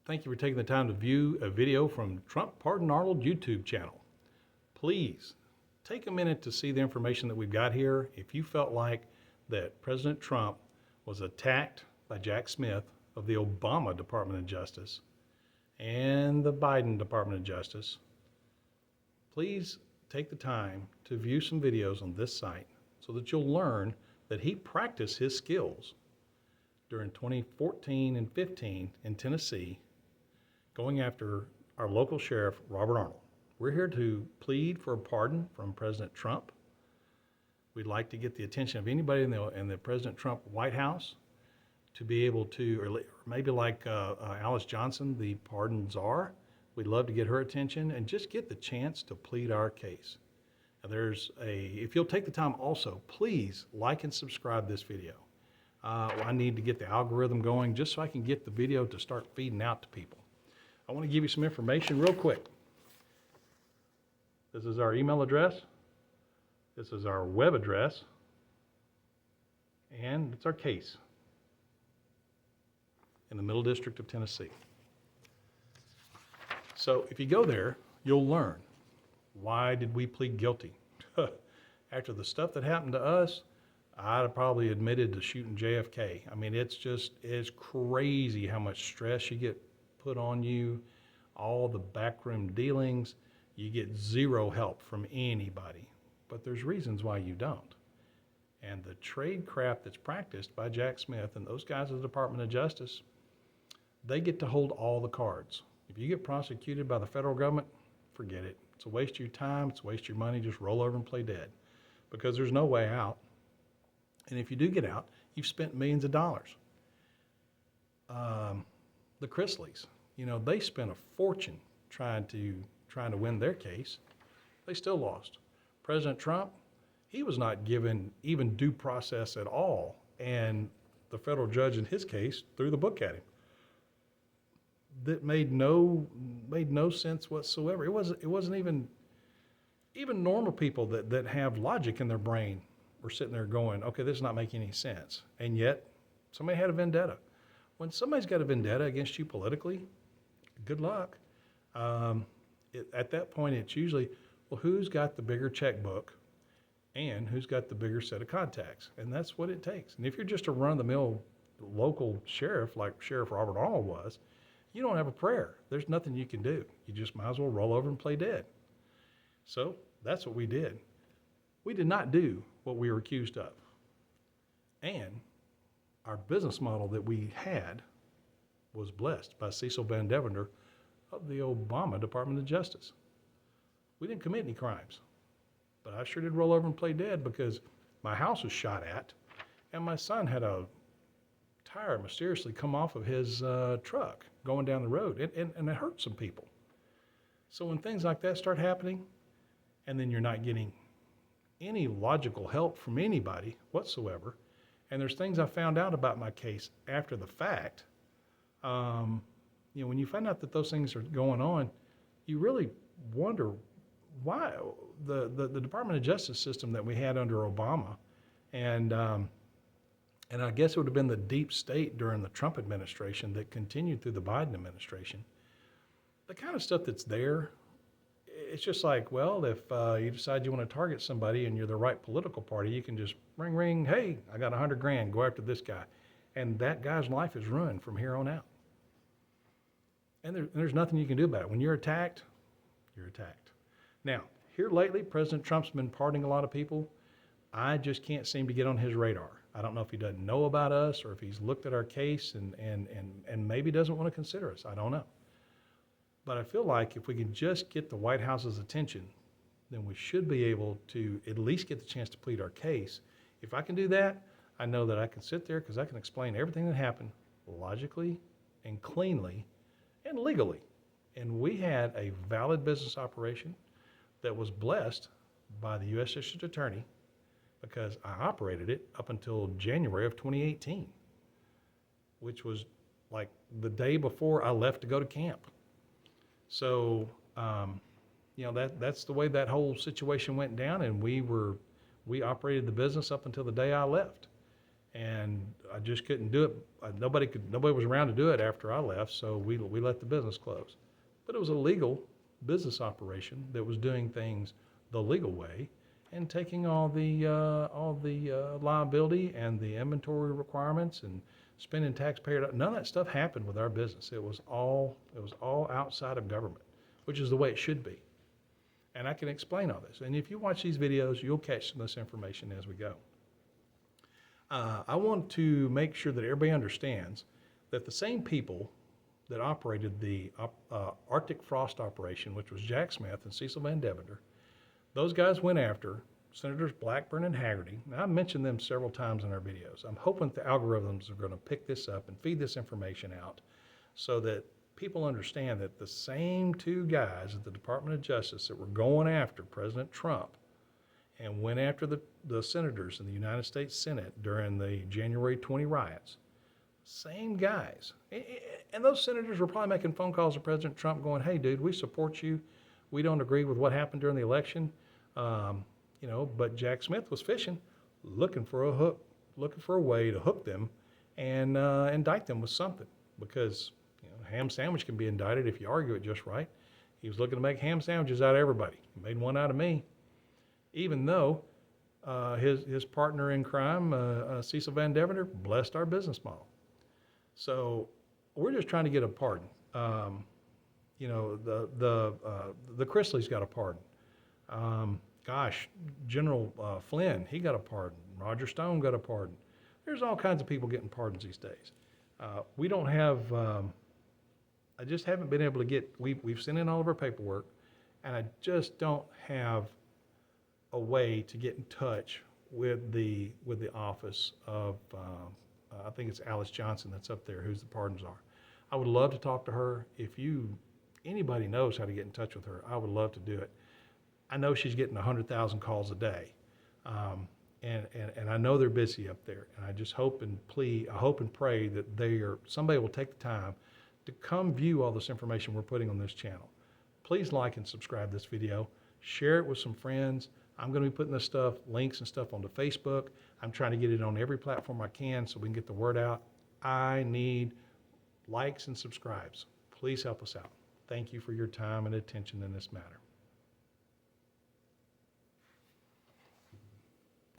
Thank you for taking the time to view a video from Trump Pardon Arnold YouTube channel. Please take a minute to see the information that we've got here. If you felt like that President Trump was attacked by Jack Smith of the Obama Department of Justice and the Biden Department of Justice, please take the time to view some videos on this site so that you'll learn that he practiced his skills during 2014 and 15 in Tennessee, going after our local sheriff, Robert Arnold. We're here to plead for a pardon from President Trump. We'd like to get the attention of anybody in the President Trump White House to be able to, or maybe like Alice Johnson, the pardon czar. We'd love to get her attention and just get the chance to plead our case. Now if you'll take the time also, please like and subscribe this video. I need to get the algorithm going just so I can get the video to start feeding out to people. I want to give you some information real quick. This is our email address. This is our web address. And it's our case in the Middle District of Tennessee. So if you go there, you'll learn, why did we plead guilty? After the stuff that happened to us, I'd have probably admitted to shooting JFK. I mean, it's crazy how much stress you get put on you, all the backroom dealings. You get zero help from anybody, but there's reasons why you don't. And the trade craft that's practiced by Jack Smith and those guys at the Department of Justice, they get to hold all the cards. If you get prosecuted by the federal government, forget it. It's a waste of your time, it's a waste of your money, just roll over and play dead, because there's no way out. And if you do get out, you've spent millions of dollars. The Chrisleys, they spent a fortune trying to win their case. They still lost. President Trump, he was not given even due process at all, and the federal judge in his case threw the book at him. That made no sense whatsoever. It wasn't even normal people that have logic in their brain were sitting there going, okay, this is not making any sense. And yet, somebody had a vendetta. When somebody's got a vendetta against you politically, good luck. At that point, it's usually, well, who's got the bigger checkbook and who's got the bigger set of contacts? And that's what it takes. And if you're just a run-of-the-mill local sheriff like Sheriff Robert Arnold was, you don't have a prayer. There's nothing you can do. You just might as well roll over and play dead. So that's what we did. We did not do what we were accused of. And our business model that we had was blessed by Cecil Van Devender of the Obama Department of Justice. We didn't commit any crimes, but I sure did roll over and play dead because my house was shot at and my son had a tire mysteriously come off of his truck going down the road, and it hurt some people. So when things like that start happening, and then you're not getting any logical help from anybody whatsoever, and there's things I found out about my case after the fact, when you find out that those things are going on, you really wonder why the Department of Justice system that we had under Obama, and I guess it would have been the deep state during the Trump administration that continued through the Biden administration. The kind of stuff that's there, it's just like, well, if you decide you want to target somebody and you're the right political party, you can just ring, ring, hey, I got $100,000, go after this guy. And that guy's life is ruined from here on out. And there's nothing you can do about it. When you're attacked, you're attacked. Now, here lately, President Trump's been pardoning a lot of people. I just can't seem to get on his radar. I don't know if he doesn't know about us or if he's looked at our case and maybe doesn't want to consider us. I don't know. But I feel like if we can just get the White House's attention, then we should be able to at least get the chance to plead our case. If I can do that, I know that I can sit there because I can explain everything that happened logically and cleanly and legally. And we had a valid business operation that was blessed by the U.S. District Attorney because I operated it up until January of 2018, which was like the day before I left to go to camp. So, that's the way that whole situation went down, and we operated the business up until the day I left. And I just couldn't do it. Nobody was around to do it after I left, so we let the business close. But it was a legal business operation that was doing things the legal way and taking all the liability and the inventory requirements and spending taxpayer. None of that stuff happened with our business. It was all outside of government, which is the way it should be. And I can explain all this. And if you watch these videos, you'll catch some of this information as we go. I want to make sure that everybody understands that the same people that operated the Arctic Frost operation, which was Jack Smith and Cecil Van Devender, those guys went after Senators Blackburn and Hagerty. Now, I mentioned them several times in our videos. I'm hoping the algorithms are going to pick this up and feed this information out so that people understand that the same two guys at the Department of Justice that were going after President Trump and went after the senators in the United States Senate during the January 20 riots, same guys. And those senators were probably making phone calls to President Trump going, hey, dude, we support you. We don't agree with what happened during the election. But Jack Smith was fishing, looking for a hook, looking for a way to hook them and indict them with something. Because ham sandwich can be indicted if you argue it just right. He was looking to make ham sandwiches out of everybody. He made one out of me. Even though his partner in crime, Cecil Van Devender, blessed our business model. So we're just trying to get a pardon. The Chrisleys got a pardon. General Flynn, he got a pardon. Roger Stone got a pardon. There's all kinds of people getting pardons these days. We don't have, I just haven't been able to get, we've sent in all of our paperwork, and I just don't have a way to get in touch with the office of, I think it's Alice Johnson that's up there, whose the pardons are. I would love to talk to her. If anybody knows how to get in touch with her, I would love to do it. I know she's getting 100,000 calls a day. And I know they're busy up there. And I just hope and pray that somebody will take the time to come view all this information we're putting on this channel. Please like and subscribe this video. Share it with some friends. I'm going to be putting this stuff, links and stuff onto Facebook. I'm trying to get it on every platform I can so we can get the word out. I need likes and subscribes. Please help us out. Thank you for your time and attention in this matter.